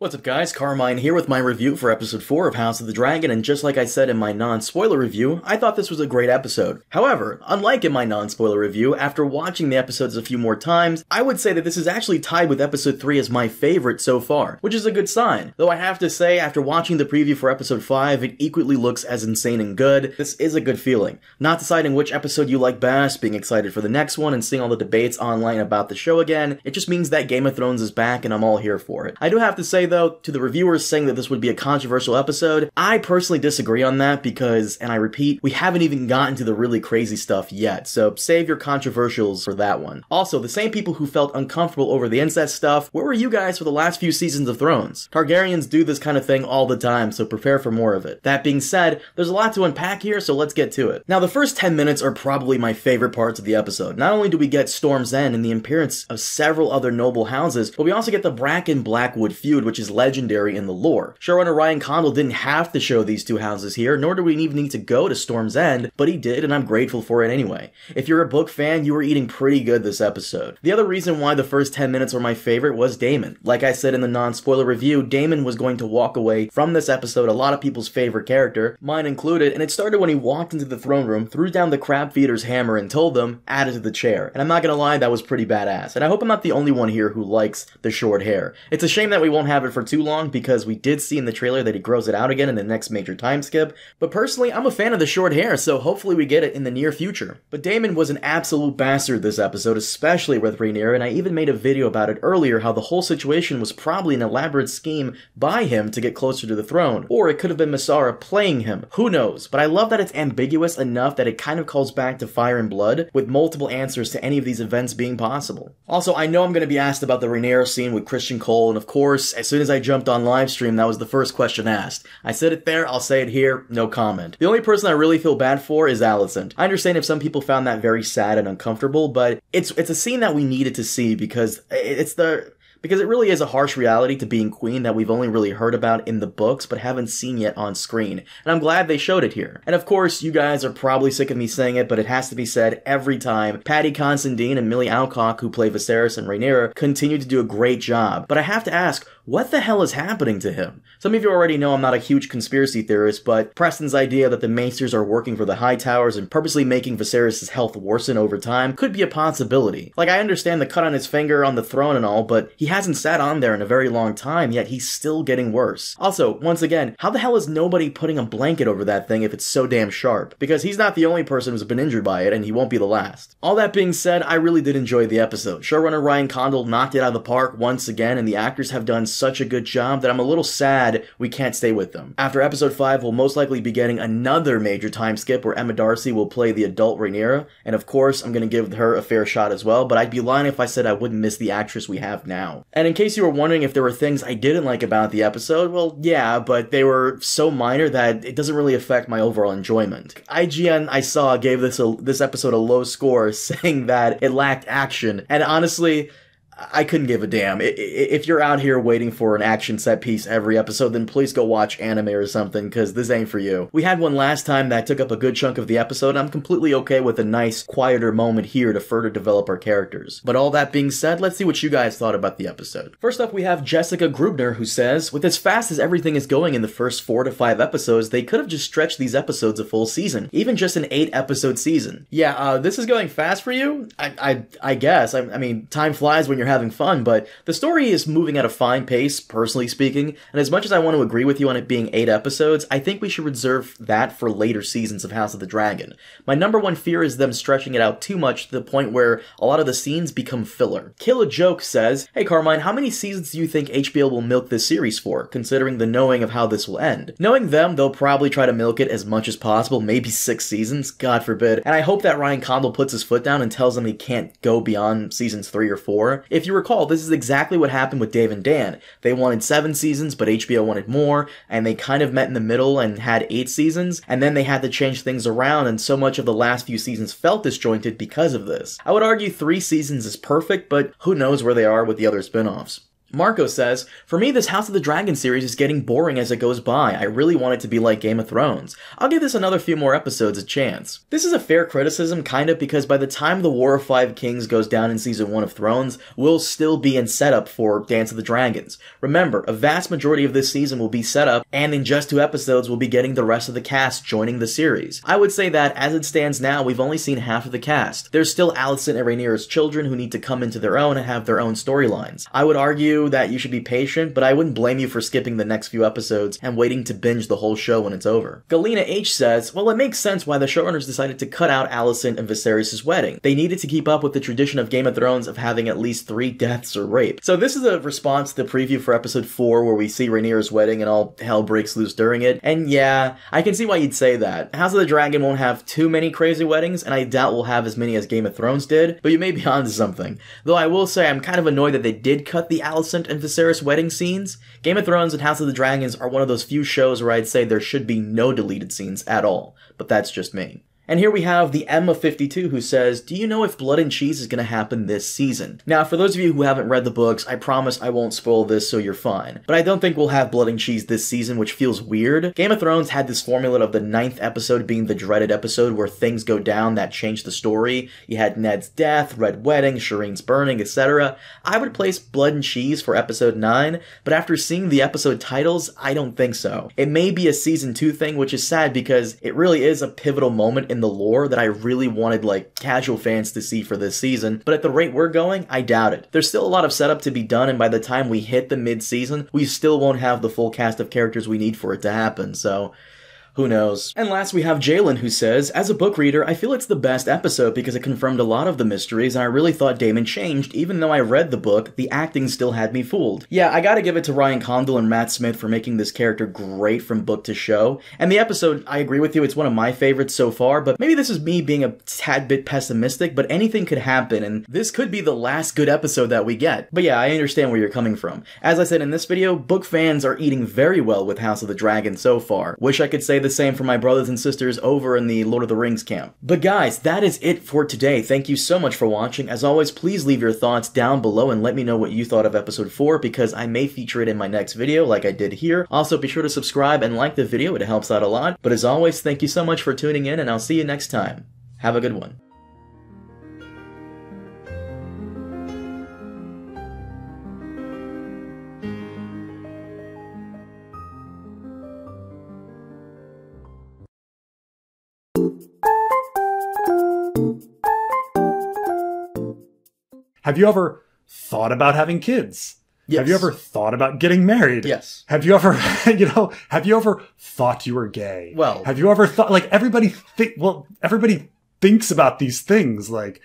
What's up guys, Carmine here with my review for episode 4 of House of the Dragon, and just like I said in my non-spoiler review, I thought this was a great episode. However, unlike in my non-spoiler review, after watching the episodes a few more times, I would say that this is actually tied with episode 3 as my favorite so far, which is a good sign. Though I have to say, after watching the preview for episode 5, it equally looks as insane and good. This is a good feeling. Not deciding which episode you like best, being excited for the next one, and seeing all the debates online about the show again, it just means that Game of Thrones is back and I'm all here for it. I do have to say though, to the reviewers saying that this would be a controversial episode, I personally disagree on that because, and I repeat, we haven't even gotten to the really crazy stuff yet, so save your controversials for that one. Also, the same people who felt uncomfortable over the incest stuff, where were you guys for the last few seasons of Thrones? Targaryens do this kind of thing all the time, so prepare for more of it. That being said, there's a lot to unpack here, so let's get to it. Now, the first 10 minutes are probably my favorite parts of the episode. Not only do we get Storm's End and the appearance of several other noble houses, but we also get the Bracken-Blackwood feud, which is legendary in the lore. Showrunner Ryan Condal didn't have to show these two houses here, nor do we even need to go to Storm's End, but he did, and I'm grateful for it anyway. If you're a book fan, you were eating pretty good this episode. The other reason why the first 10 minutes were my favorite was Daemon. Like I said in the non-spoiler review, Daemon was going to walk away from this episode a lot of people's favorite character, mine included, and it started when he walked into the throne room, threw down the crab feeder's hammer and told them, add it to the chair. And I'm not gonna lie, that was pretty badass. And I hope I'm not the only one here who likes the short hair. It's a shame that we won't have it for too long because we did see in the trailer that he grows it out again in the next major time skip, but personally, I'm a fan of the short hair, so hopefully we get it in the near future. But Daemon was an absolute bastard this episode, especially with Rhaenyra, and I even made a video about it earlier, how the whole situation was probably an elaborate scheme by him to get closer to the throne, or it could have been Mysara playing him, who knows, but I love that it's ambiguous enough that it kind of calls back to Fire and Blood, with multiple answers to any of these events being possible. Also, I know I'm going to be asked about the Rhaenyra scene with Christian Cole, and of course, as soon as I jumped on livestream, that was the first question asked. I said it there, I'll say it here, no comment. The only person I really feel bad for is Alicent. I understand if some people found that very sad and uncomfortable, but it's a scene that we needed to see because because it really is a harsh reality to being queen that we've only really heard about in the books but haven't seen yet on screen. And I'm glad they showed it here. And of course, you guys are probably sick of me saying it, but it has to be said every time. Paddy Considine and Millie Alcock, who play Viserys and Rhaenyra, continue to do a great job. But I have to ask, what the hell is happening to him? Some of you already know I'm not a huge conspiracy theorist, but Preston's idea that the Maesters are working for the Hightowers and purposely making Viserys' health worsen over time could be a possibility. Like, I understand the cut on his finger on the throne and all, but he hasn't sat on there in a very long time, yet he's still getting worse. Also, once again, how the hell is nobody putting a blanket over that thing if it's so damn sharp? Because he's not the only person who's been injured by it, and he won't be the last. All that being said, I really did enjoy the episode. Showrunner Ryan Condal knocked it out of the park once again, and the actors have done such a good job that I'm a little sad we can't stay with them. After episode 5, we'll most likely be getting another major time skip where Emma Darcy will play the adult Rhaenyra, and of course, I'm gonna give her a fair shot as well, but I'd be lying if I said I wouldn't miss the actress we have now. And in case you were wondering if there were things I didn't like about the episode, well, yeah, but they were so minor that it doesn't really affect my overall enjoyment. IGN, I saw, gave this episode a low score, saying that it lacked action, and honestly, I couldn't give a damn. If you're out here waiting for an action set piece every episode, then please go watch anime or something, because this ain't for you. We had one last time that took up a good chunk of the episode, and I'm completely okay with a nice, quieter moment here to further develop our characters. But all that being said, let's see what you guys thought about the episode. First up, we have Jessica Grubner, who says, with as fast as everything is going in the first 4 to 5 episodes, they could have just stretched these episodes a full season, even just an 8-episode season. Yeah, this is going fast for you? I guess. I mean, time flies when you're having fun, but the story is moving at a fine pace, personally speaking, and as much as I want to agree with you on it being 8 episodes, I think we should reserve that for later seasons of House of the Dragon. My number one fear is them stretching it out too much to the point where a lot of the scenes become filler. Kill a Joke says, hey Carmine, how many seasons do you think HBO will milk this series for, considering the knowing of how this will end? Knowing them, they'll probably try to milk it as much as possible, maybe 6 seasons, God forbid, and I hope that Ryan Condal puts his foot down and tells them he can't go beyond seasons 3 or 4. If you recall, this is exactly what happened with Dave and Dan. They wanted 7 seasons, but HBO wanted more, and they kind of met in the middle and had 8 seasons, and then they had to change things around, and so much of the last few seasons felt disjointed because of this. I would argue 3 seasons is perfect, but who knows where they are with the other spin-offs. Marco says, for me, this House of the Dragon series is getting boring as it goes by. I really want it to be like Game of Thrones. I'll give this another few more episodes a chance. This is a fair criticism, kind of, because by the time the War of Five Kings goes down in Season 1 of Thrones, we'll still be in setup for Dance of the Dragons. Remember, a vast majority of this season will be set up, and in just 2 episodes we'll be getting the rest of the cast joining the series. I would say that, as it stands now, we've only seen half of the cast. There's still Alicent and Rhaenyra's children who need to come into their own and have their own storylines. I would argue that you should be patient, but I wouldn't blame you for skipping the next few episodes and waiting to binge the whole show when it's over. Galena H says, well, it makes sense why the showrunners decided to cut out Alicent and Viserys' wedding. They needed to keep up with the tradition of Game of Thrones of having at least 3 deaths or rape. So this is a response to the preview for episode 4 where we see Rhaenyra's wedding and all hell breaks loose during it. And yeah, I can see why you'd say that. House of the Dragon won't have too many crazy weddings, and I doubt we'll have as many as Game of Thrones did, but you may be onto something. Though I will say I'm kind of annoyed that they did cut the Alicent and Viserys wedding scenes. Game of Thrones and House of the Dragons are one of those few shows where I'd say there should be no deleted scenes at all, but that's just me. And here we have the Emma52 who says, do you know if Blood and Cheese is going to happen this season? Now, for those of you who haven't read the books, I promise I won't spoil this so you're fine. But I don't think we'll have Blood and Cheese this season, which feels weird. Game of Thrones had this formula of the 9th episode being the dreaded episode where things go down that change the story. You had Ned's death, Red Wedding, Shireen's burning, etc. I would place Blood and Cheese for episode 9, but after seeing the episode titles, I don't think so. It may be a season 2 thing, which is sad because it really is a pivotal moment in the lore that I really wanted like casual fans to see for this season, but at the rate we're going, I doubt it. There's still a lot of setup to be done, and by the time we hit the mid-season, we still won't have the full cast of characters we need for it to happen, so who knows? And last we have Jalen who says, as a book reader, I feel it's the best episode because it confirmed a lot of the mysteries and I really thought Daemon changed. Even though I read the book, the acting still had me fooled. Yeah, I gotta give it to Ryan Condal and Matt Smith for making this character great from book to show. And the episode, I agree with you, it's one of my favorites so far, but maybe this is me being a tad bit pessimistic, but anything could happen and this could be the last good episode that we get. But yeah, I understand where you're coming from. As I said in this video, book fans are eating very well with House of the Dragon so far. Wish I could say the same for my brothers and sisters over in the Lord of the Rings camp. But guys, that is it for today. Thank you so much for watching. As always, please leave your thoughts down below and let me know what you thought of episode 4 because I may feature it in my next video like I did here. Also, be sure to subscribe and like the video. It helps out a lot. But as always, thank you so much for tuning in and I'll see you next time. Have a good one. Have you ever thought about having kids? Yes. Have you ever thought about getting married? Yes. Have you ever, have you ever thought you were gay? Well. Have you ever thought, like, everybody thinks about these things, like,